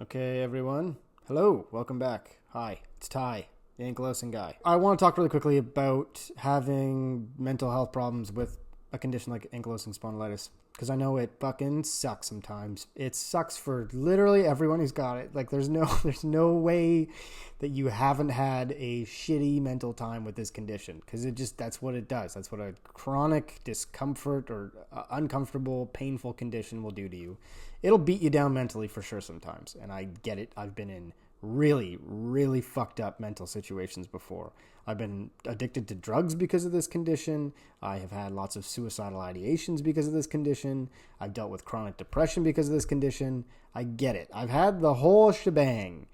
Okay, everyone. Hello, welcome back. Hi, it's Ty, the Ankylosing guy. I want to talk really quickly about having mental health problems with a condition like ankylosing spondylitis, because I know it fucking sucks sometimes. It sucks for literally everyone who's got it. Like, there's no way that you haven't had a shitty mental time with this condition, because that's what it does. That's what a chronic discomfort or uncomfortable, painful condition will do to you. It'll beat you down mentally for sure sometimes, and I get it. I've been in really, really fucked up mental situations before. I've been addicted to drugs because of this condition. I have had lots of suicidal ideations because of this condition. I've dealt with chronic depression because of this condition. I get it. I've had the whole shebang.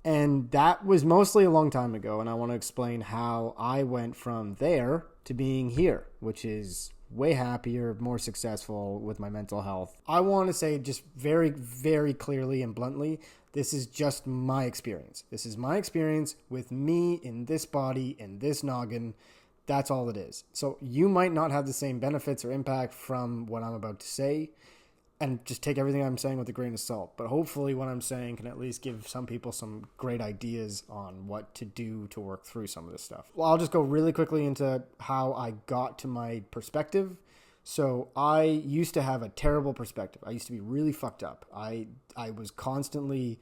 And that was mostly a long time ago, and I want to explain how I went from there to being here, which is way happier, more successful with my mental health. I want to say just very, very clearly and bluntly, this is just my experience. This is my experience with me in this body, in this noggin. That's all it is. So you might not have the same benefits or impact from what I'm about to say, and just take everything I'm saying with a grain of salt. But hopefully what I'm saying can at least give some people some great ideas on what to do to work through some of this stuff. Well, I'll just go really quickly into how I got to my perspective. So I used to have a terrible perspective. I used to be really fucked up. I was constantly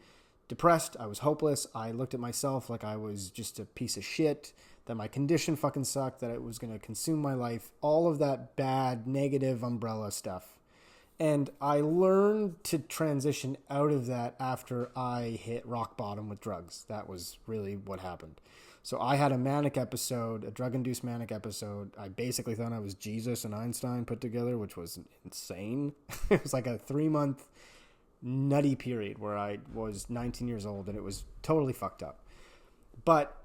depressed. I was hopeless. I looked at myself like I was just a piece of shit, that my condition fucking sucked, that it was going to consume my life. All of that bad, negative umbrella stuff. And I learned to transition out of that after I hit rock bottom with drugs. That was really what happened. So I had a manic episode, a drug-induced manic episode. I basically thought I was Jesus and Einstein put together, which was insane. It was like a 3-month nutty period where I was 19 years old, and it was totally fucked up. But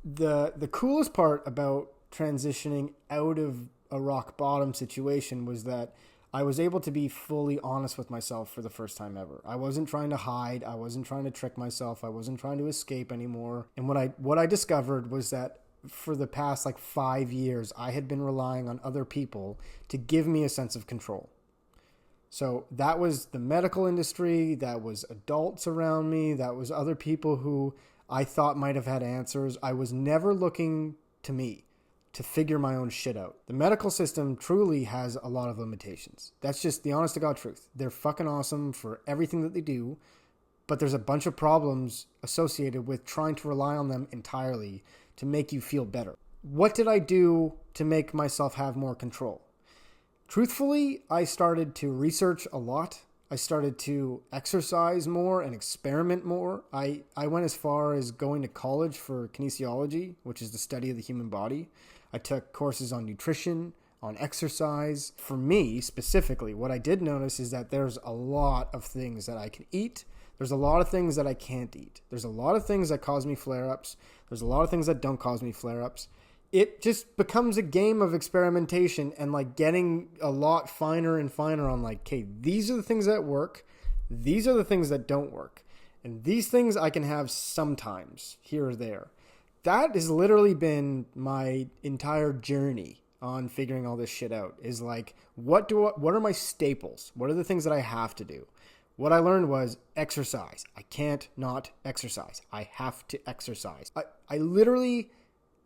the coolest part about transitioning out of a rock bottom situation was that I was able to be fully honest with myself for the first time ever. I wasn't trying to hide. I wasn't trying to trick myself. I wasn't trying to escape anymore. And what I discovered was that for the past 5 years, I had been relying on other people to give me a sense of control. So that was the medical industry. That was adults around me. That was other people who I thought might have had answers. I was never looking to me to figure my own shit out. The medical system truly has a lot of limitations. That's just the honest to God truth. They're fucking awesome for everything that they do, but there's a bunch of problems associated with trying to rely on them entirely to make you feel better. What did I do to make myself have more control? Truthfully, I started to research a lot. I started to exercise more and experiment more. I went as far as going to college for kinesiology, which is the study of the human body. I took courses on nutrition, on exercise. For me, specifically, what I did notice is that there's a lot of things that I can eat. There's a lot of things that I can't eat. There's a lot of things that cause me flare-ups. There's a lot of things that don't cause me flare-ups. It just becomes a game of experimentation and getting a lot finer and finer on okay, these are the things that work. These are the things that don't work. And these things I can have sometimes here or there. That has literally been my entire journey on figuring all this shit out, is what are my staples? What are the things that I have to do? What I learned was exercise. I can't not exercise. I have to exercise. I literally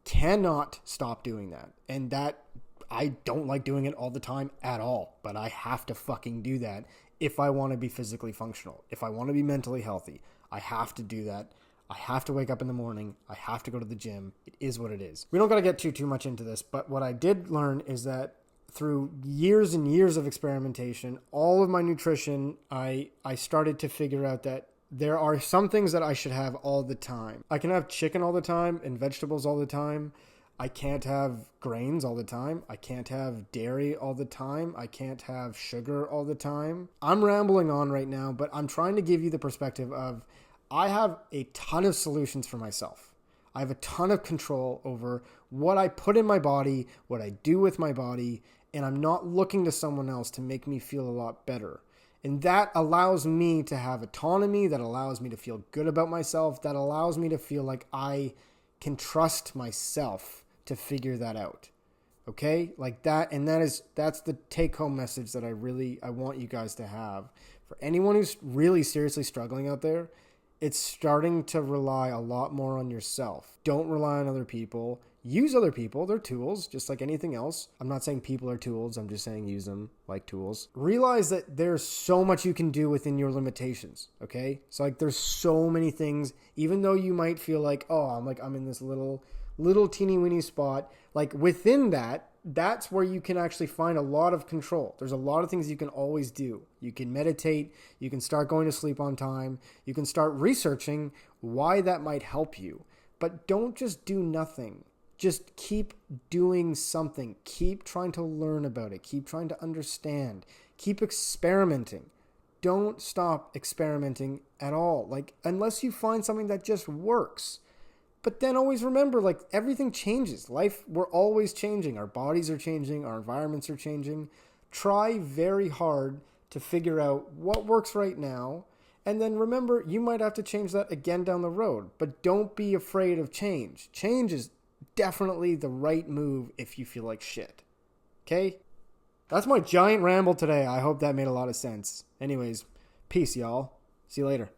cannot stop doing that. And that I don't like doing it all the time at all, but I have to fucking do that if I want to be physically functional. If I want to be mentally healthy, I have to do that. I have to wake up in the morning. I have to go to the gym. It is what it is. We don't got to get too much into this, but what I did learn is that through years and years of experimentation, all of my nutrition, I started to figure out that there are some things that I should have all the time. I can have chicken all the time and vegetables all the time. I can't have grains all the time. I can't have dairy all the time. I can't have sugar all the time. I'm rambling on right now, but I'm trying to give you the perspective of I have a ton of solutions for myself. I have a ton of control over what I put in my body, what I do with my body, and I'm not looking to someone else to make me feel a lot better. And that allows me to have autonomy, that allows me to feel good about myself, that allows me to feel like I can trust myself to figure that out. Okay? That, and that's the take-home message that I want you guys to have. For anyone who's really seriously struggling out there, it's starting to rely a lot more on yourself. Don't rely on other people. Use other people. They're tools, just like anything else. I'm not saying people are tools. I'm just saying use them like tools. Realize that there's so much you can do within your limitations, okay? So like there's so many things, even though you might feel like, oh, I'm in this little teeny weeny spot. Like within that, that's where you can actually find a lot of control. There's a lot of things you can always do. You can meditate. You can start going to sleep on time. You can start researching why that might help you. But don't just do nothing. Just keep doing something. Keep trying to learn about it. Keep trying to understand. Keep experimenting. Don't stop experimenting at all. Like, unless you find something that just works. But then always remember, like, everything changes. Life, we're always changing. Our bodies are changing. Our environments are changing. Try very hard to figure out what works right now. And then remember, you might have to change that again down the road. But don't be afraid of change. Change is definitely the right move if you feel like shit. Okay? That's my giant ramble today. I hope that made a lot of sense. Anyways, peace, y'all. See you later.